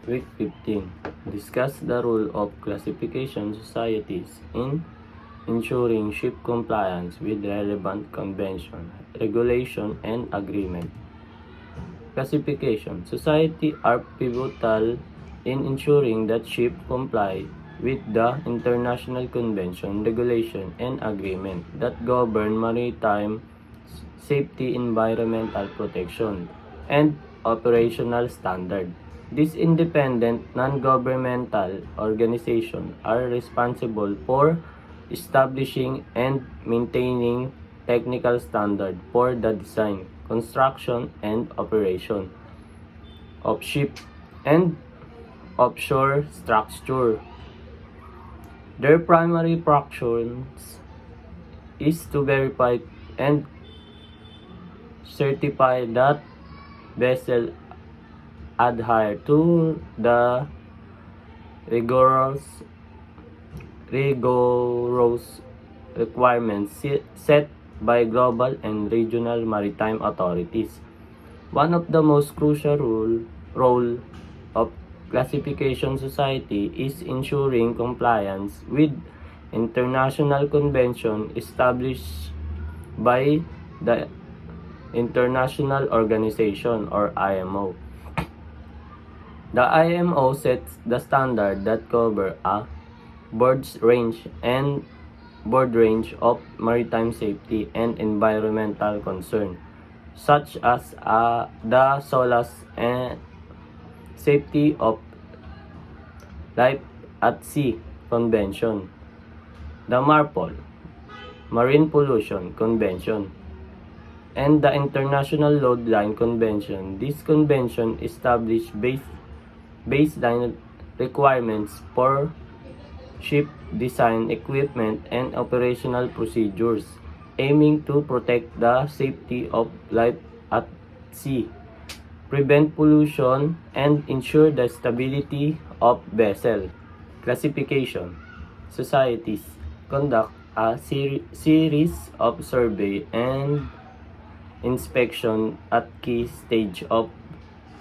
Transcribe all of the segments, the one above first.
Week 15. Discuss the role of classification societies in ensuring ship compliance with relevant convention, regulation, and agreement. Classification society are pivotal in ensuring that ships comply with the international convention, regulation, and agreement that govern maritime safety, environmental protection, and operational standard. These independent, non-governmental organizations are responsible for establishing and maintaining technical standards for the design, construction, and operation of ship and offshore structure. Their primary functions is to verify and certify that vessels adhere to the rigorous requirements set by global and regional maritime authorities. One of the most crucial role of classification society is ensuring compliance with international convention established by the International Organization or IMO. The IMO sets the standard that cover a broad range of maritime safety and environmental concern, such as the SOLAS and Safety of Life at Sea Convention, the MARPOL, Marine Pollution Convention, and the International Load Line Convention. This convention established baseline requirements for ship design, equipment, and operational procedures, aiming to protect the safety of life at sea, prevent pollution, and ensure the stability of vessel. Classification societies conduct a series of survey and inspection at key stage of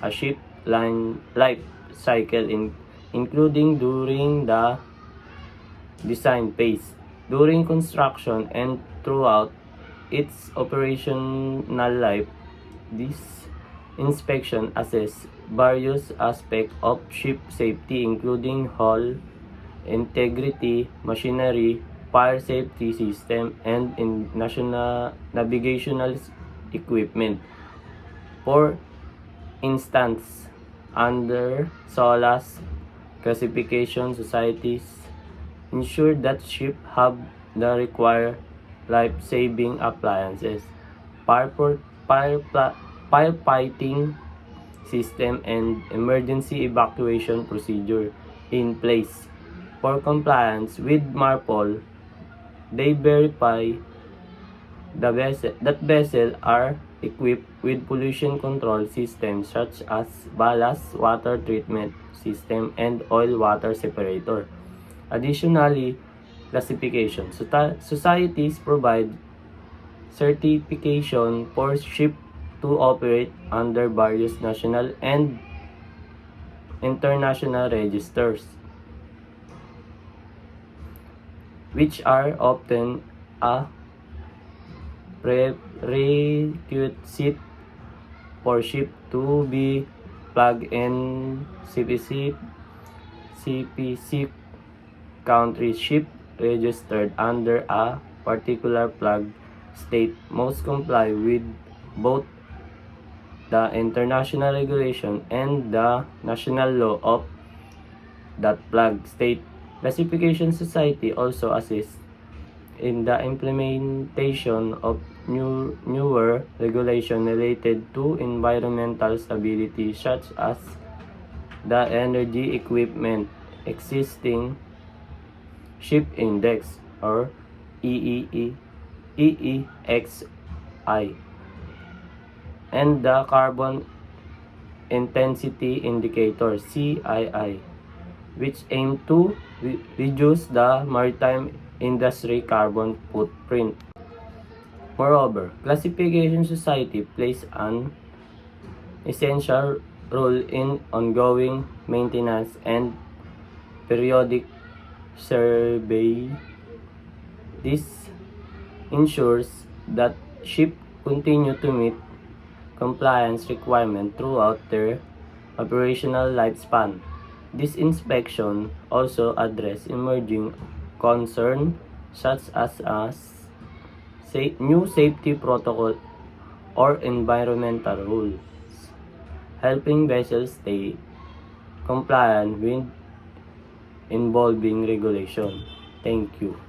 a ship life cycle, including during the design phase, during construction, and throughout its operational life. This inspection assess various aspects of ship safety, including hull integrity, machinery, fire safety system, and navigational equipment. For instance, under SOLAS classification, societies ensure that ships have the required life-saving appliances, firefighting system, and emergency evacuation procedure in place. For compliance with MARPOL, they verify that vessels are equipped with pollution control systems such as ballast water treatment system and oil water separator. Additionally, classification societies provide certification for ships to operate under various national and international registers, which are often a prerequisite for ship to be flagged in CPC country. Ship registered under a particular flag state must comply with both the international regulation and the national law of that flag state. Classification society also assists in the implementation of newer regulation related to environmental stability, such as the Energy Equipment Existing Ship Index or EEXI, and the Carbon Intensity Indicator CII, which aim to reduce the maritime industry carbon footprint. Moreover, classification society plays an essential role in ongoing maintenance and periodic survey. This ensures that ships continue to meet compliance requirements throughout their operational lifespan. This inspection also address emerging concerns such as new safety protocol or environmental rules, helping vessels stay compliant with involving regulation. Thank you.